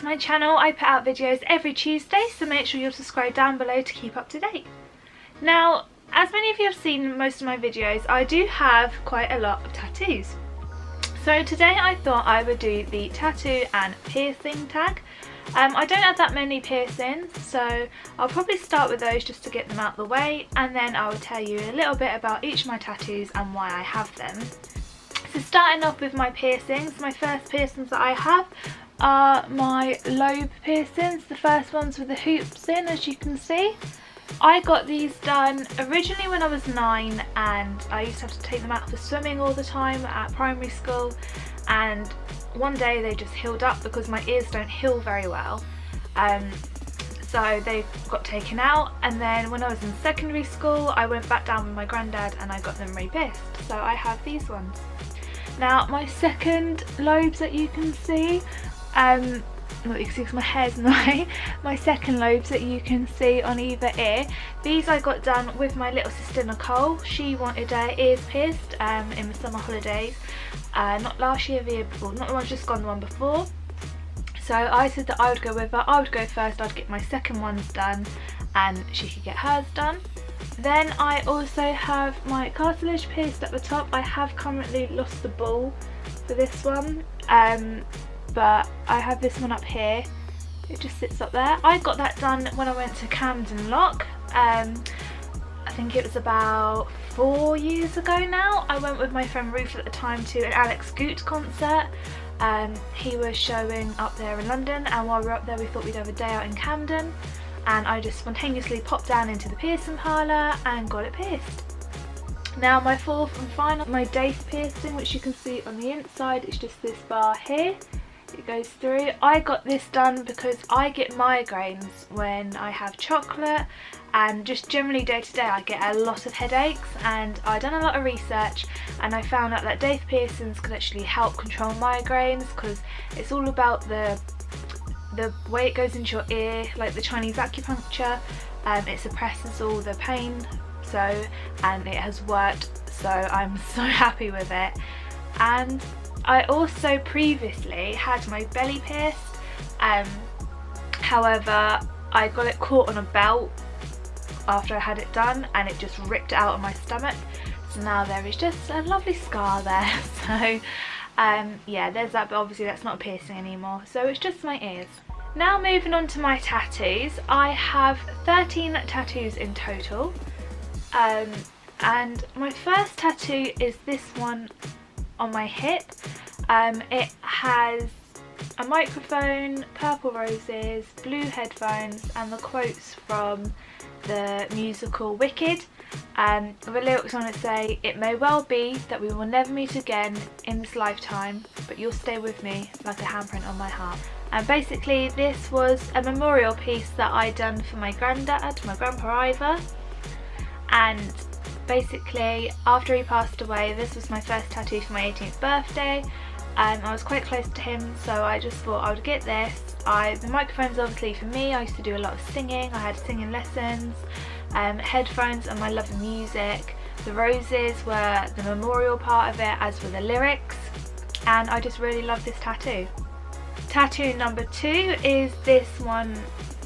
my channel. I put out videos every Tuesday, so make sure you'll subscribe down below to keep up to date. Now, as many of you have seen in most of my videos, I do have quite a lot of tattoos. So today I thought I would do the tattoo and piercing tag. I don't have that many piercings, so I'll probably start with those just to get them out of the way, and then I will tell you a little bit about each of my tattoos and why I have them. So starting off with my piercings, my first piercings that I have are my lobe piercings, the first ones with the hoops in, as you can see. I got these done originally when I was 9, and I used to have to take them out for swimming all the time at primary school, and one day they just healed up because my ears don't heal very well, so they got taken out. And then when I was in secondary school I went back down with my granddad and I got them re-pierced, so I have these ones. Now my second lobes that you can see, well, you can see because my hair's in the way, my second lobes that you can see on either ear, these I got done with my little sister Nicole. She wanted her ears pierced in the summer holidays, not last year, the year before, not the one just gone, the one before. So I said that I would go with her, I would go first, I'd get my second ones done and she could get hers done. Then I also have my cartilage pierced at the top. I have currently lost the ball for this one, but I have this one up here, it just sits up there. I got that done when I went to Camden Lock, I think it was about 4 years ago now. I went with my friend Ruth at the time to an Alex Goot concert. He was showing up there in London, and while we were up there we thought we'd have a day out in Camden, and I just spontaneously popped down into the piercing parlour and got it pierced. Now my fourth and final, my daith piercing, which you can see on the inside, is just this bar here. It goes through. I got this done because I get migraines when I have chocolate, and just generally day to day I get a lot of headaches, and I done a lot of research and I found out that daith piercings could actually help control migraines, because it's all about the way it goes into your ear, like the Chinese acupuncture. It suppresses all the pain, and it has worked, so I'm so happy with it. And I also previously had my belly pierced, however I got it caught on a belt after I had it done and it just ripped it out of my stomach, so now there is just a lovely scar there. So yeah, there's that, but obviously that's not a piercing anymore, so it's just my ears. Now moving on to my tattoos, I have 13 tattoos in total, and my first tattoo is this one on my hip. It has a microphone, purple roses, blue headphones, and the quotes from the musical Wicked. The lyrics on it say, "It may well be that we will never meet again in this lifetime, but you'll stay with me like a handprint on my heart." And basically this was a memorial piece that I done for my granddad, my grandpa Ivor, and basically after he passed away this was my first tattoo for my 18th birthday. I was quite close to him, so I just thought I would get this. The microphone's obviously for me, I used to do a lot of singing, I had singing lessons, headphones and my love of music. The roses were the memorial part of it, as were the lyrics, and I just really love this tattoo. Tattoo number 2 is this one,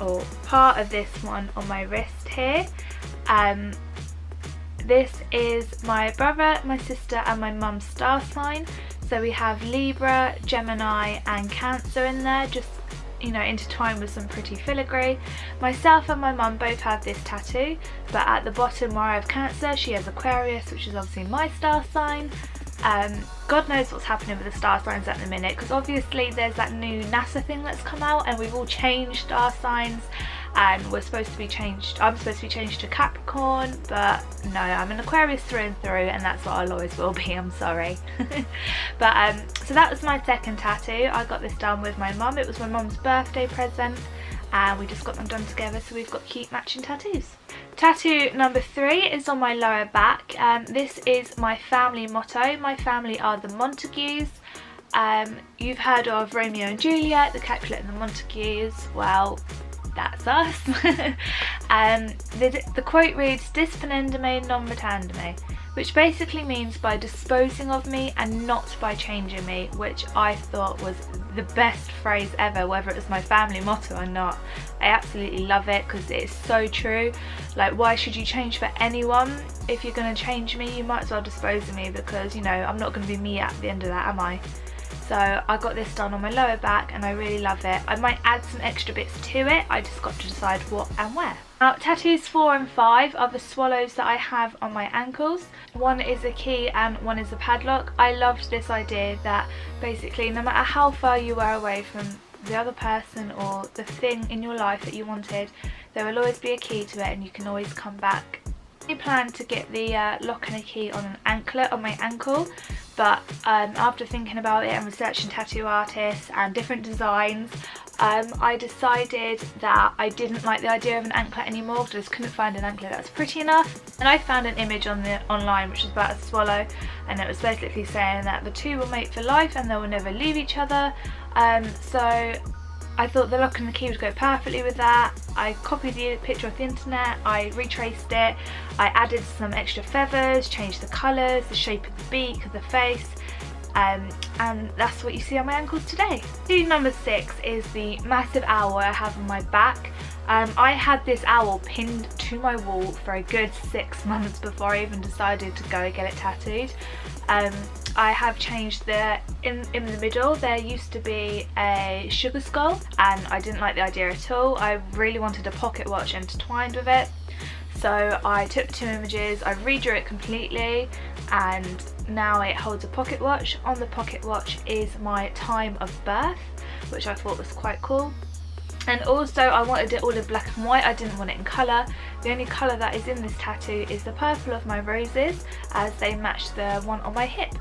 or part of this one on my wrist here. This is my brother, my sister and my mum's star sign. So we have Libra, Gemini and Cancer in there, just, you know, intertwined with some pretty filigree. Myself and my mum both have this tattoo, but at the bottom where I have Cancer, she has Aquarius, which is obviously my star sign. God knows what's happening with the star signs at the minute, because obviously there's that new NASA thing that's come out and we've all changed star signs, and I'm supposed to be changed to Capricorn, but no, I'm an Aquarius through and through, and that's what I always will be, I'm sorry. But so that was my second tattoo. I got this done with my mum. It was my mum's birthday present, and we just got them done together, so we've got cute matching tattoos. Tattoo number 3 is on my lower back. This is my family motto. My family are the Montagues. You've heard of Romeo and Juliet, the Capulet and the Montagues. Well, that's us. The quote reads, "Disponendum non rotandum," which basically means by disposing of me and not by changing me, which I thought was the best phrase ever, whether it was my family motto or not. I absolutely love it because it's so true. Like, why should you change for anyone? If you're going to change me, you might as well dispose of me, because, you know, I'm not going to be me at the end of that, am I? So I got this done on my lower back and I really love it. I might add some extra bits to it, I just got to decide what and where. Now, tattoos 4 and 5 are the swallows that I have on my ankles. One is a key and one is a padlock. I loved this idea that basically no matter how far you were away from the other person or the thing in your life that you wanted, there will always be a key to it and you can always come back. I planned to get the lock and a key on an anklet on my ankle, but after thinking about it and researching tattoo artists and different designs, I decided that I didn't like the idea of an anklet anymore because I just couldn't find an anklet that was pretty enough. And I found an image online which was about a swallow, and it was basically saying that the two will mate for life and they will never leave each other. So I thought the lock and the key would go perfectly with that. I copied the picture off the internet, I retraced it, I added some extra feathers, changed the colours, the shape of the beak, of the face, and that's what you see on my ankles today. Tattoo number 6 is the massive owl I have on my back. I had this owl pinned to my wall for a good 6 months before I even decided to go and get it tattooed. I have changed in the middle. There used to be a sugar skull and I didn't like the idea at all. I really wanted a pocket watch intertwined with it. So I took 2 images, I redrew it completely, and now it holds a pocket watch. On the pocket watch is my time of birth, which I thought was quite cool. And also I wanted it all in black and white, I didn't want it in colour. The only colour that is in this tattoo is the purple of my roses, as they match the one on my hip.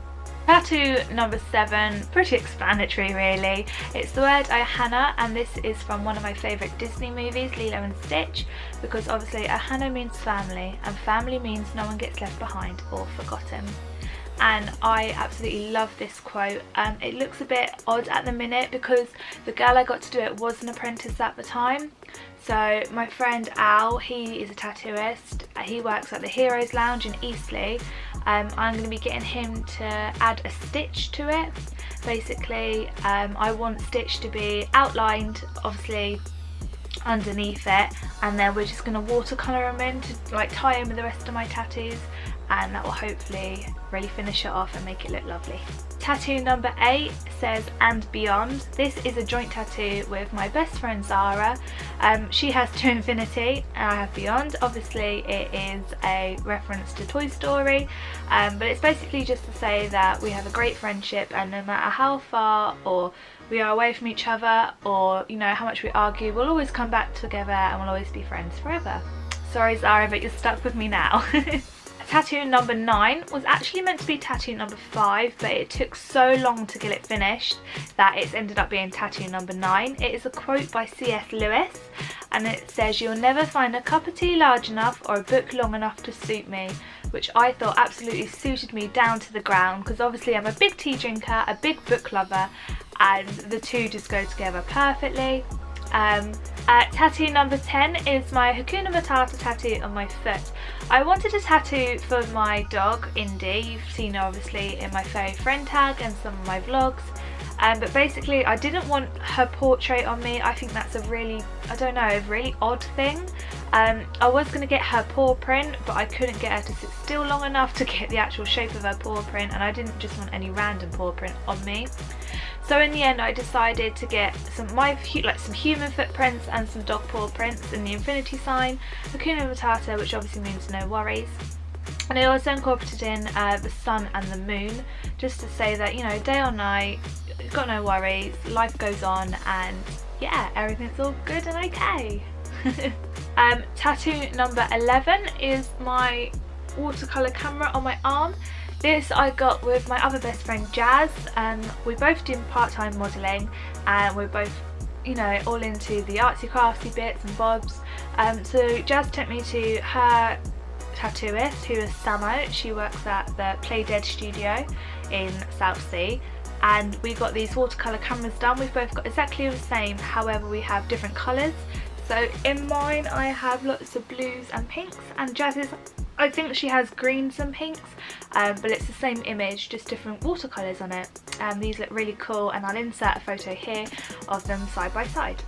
Tattoo number 7, pretty explanatory really. It's the word Ohana, and this is from one of my favourite Disney movies, Lilo and Stitch, because obviously Ohana means family, and family means no one gets left behind or forgotten. And I absolutely love this quote. It looks a bit odd at the minute because the girl I got to do it was an apprentice at the time. So my friend Al, he is a tattooist, he works at the Heroes Lounge in Eastleigh. I'm going to be getting him to add a stitch to it. Basically, I want Stitch to be outlined, obviously, underneath it, and then we're just going to watercolour him in to like tie in with the rest of my tattoos, and that will hopefully really finish it off and make it look lovely. Tattoo number 8 says "and beyond." This is a joint tattoo with my best friend Zara. She has To Infinity and I have Beyond. Obviously it is a reference to Toy Story, but it's basically just to say that we have a great friendship, and no matter how far or we are away from each other, or you know how much we argue, we'll always come back together and we'll always be friends forever. Sorry Zara, but you're stuck with me now. Tattoo number 9 was actually meant to be tattoo number 5, but it took so long to get it finished that it's ended up being tattoo number 9. It is a quote by C.S. Lewis, and it says, "You'll never find a cup of tea large enough or a book long enough to suit me," which I thought absolutely suited me down to the ground, because obviously I'm a big tea drinker, a big book lover, and the two just go together perfectly. Tattoo number 10 is my Hakuna Matata tattoo on my foot. I wanted a tattoo for my dog, Indy. You've seen her obviously in my furry friend tag and some of my vlogs. But basically I didn't want her portrait on me. I think that's a really, I don't know, a really odd thing. I was going to get her paw print, but I couldn't get her to sit still long enough to get the actual shape of her paw print, and I didn't just want any random paw print on me. So in the end I decided to get some human footprints and some dog paw prints in the infinity sign, Hakuna Matata, which obviously means no worries. And I also incorporated in the sun and the moon, just to say that, you know, day or night, got no worries, life goes on, and yeah, everything's all good and okay. Tattoo number 11 is my watercolour camera on my arm. This I got with my other best friend Jazz. We both do part-time modelling, and we're both, you know, all into the artsy crafty bits and bobs. So Jazz took me to her tattooist, who is Samo. She works at the Play Dead studio in Southsea, and we got these watercolour cameras done. We've both got exactly the same, however we have different colours. So in mine I have lots of blues and pinks, and Jazz's I think she has greens and pinks, but it's the same image, just different watercolours on it. These look really cool, and I'll insert a photo here of them side by side.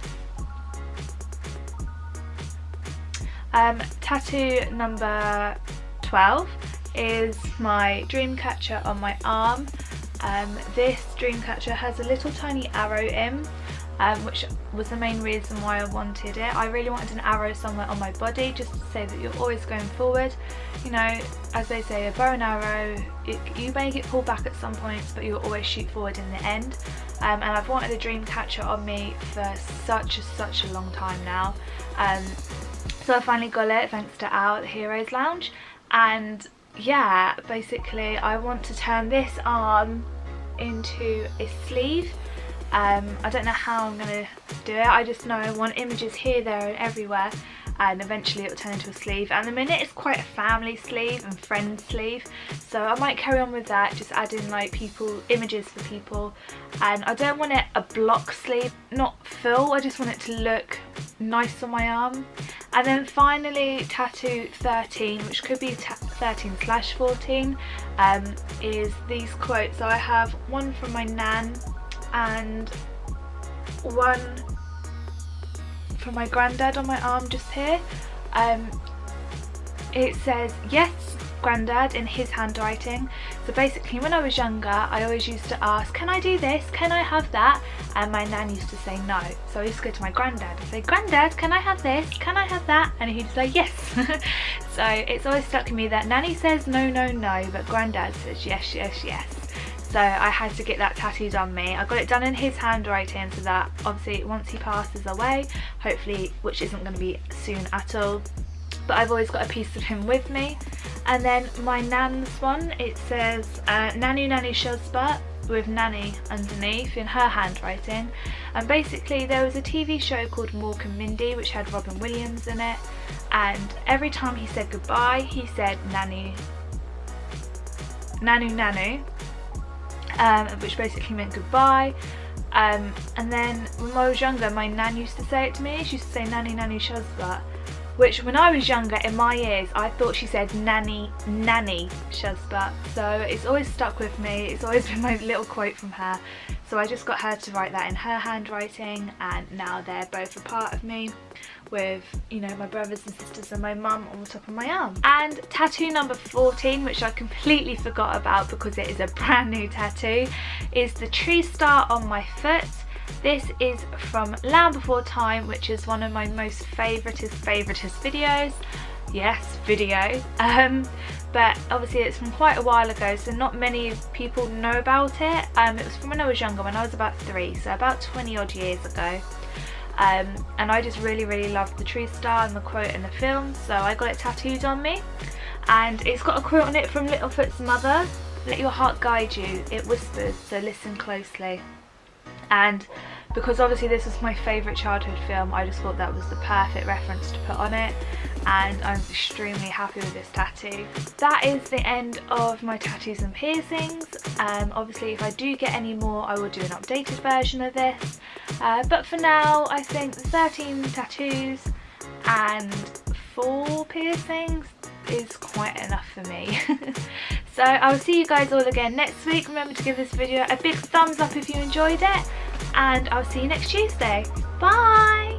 Tattoo number 12 is my dream catcher on my arm. This dream catcher has a little tiny arrow in, which was the main reason why I wanted it. I really wanted an arrow somewhere on my body, just to say that you're always going forward. You know, as they say, a bow and arrow, you may get pulled back at some points, but you'll always shoot forward in the end. And I've wanted a dream catcher on me for such a long time now. So I finally got it thanks to Al at Heroes Lounge, and yeah, basically I want to turn this arm into a sleeve. I don't know how I'm going to do it, I just know I want images here, there and everywhere, and eventually it'll turn into a sleeve. And the minute it's quite a family sleeve and friend sleeve, so I might carry on with that, just add in like images for people. And I don't want it a block sleeve, not full, I just want it to look nice on my arm. And then finally, tattoo 13, which could be 13/14, is these quotes. So I have one from my nan and one from my granddad on my arm just here. It says, "Yes, Granddad," in his handwriting. So basically when I was younger, I always used to ask, can I do this, can I have that, and my nan used to say no. So I used to go to my granddad and say, "Granddad, can I have this, can I have that?" And he'd say yes. So it's always stuck in me that Nanny says no, no, no, but Granddad says yes, yes, yes. So I had to get that tattooed on me. I got it done in his handwriting, so that obviously once he passes away, hopefully, which isn't going to be soon at all, but I've always got a piece of him with me. And then my nan's one, it says Nanu Nanu Shazbat with Nanny underneath in her handwriting. And basically there was a TV show called Mork and Mindy which had Robin Williams in it, and every time he said goodbye he said Nanu Nanu Nanu, which basically meant goodbye. And then when I was younger, my nan used to say it to me. She used to say Nanu Nanu Shazbat, which when I was younger, in my ears, I thought she said Nanny Shazbat. So it's always stuck with me. It's always been my little quote from her. So I just got her to write that in her handwriting, and now they're both a part of me, with, you know, my brothers and sisters and my mum on the top of my arm. And tattoo number 14, which I completely forgot about because it is a brand new tattoo, is the tree star on my foot. This is from Land Before Time, which is one of my most favoritist videos. Yes, video. But obviously it's from quite a while ago, so not many people know about it. It was from when I was younger, when I was about 3, so about 20 odd years ago. And I just really loved the tree star and the quote in the film, so I got it tattooed on me. And it's got a quote on it from Littlefoot's mother: "Let your heart guide you, it whispers, so listen closely." And because obviously this was my favourite childhood film, I just thought that was the perfect reference to put on it, and I'm extremely happy with this tattoo. That is the end of my tattoos and piercings. Obviously if I do get any more, I will do an updated version of this, but for now I think 13 tattoos and 4 piercings is quite enough for me. So I will see you guys all again next week. Remember to give this video a big thumbs up if you enjoyed it, and I'll see you next Tuesday. Bye!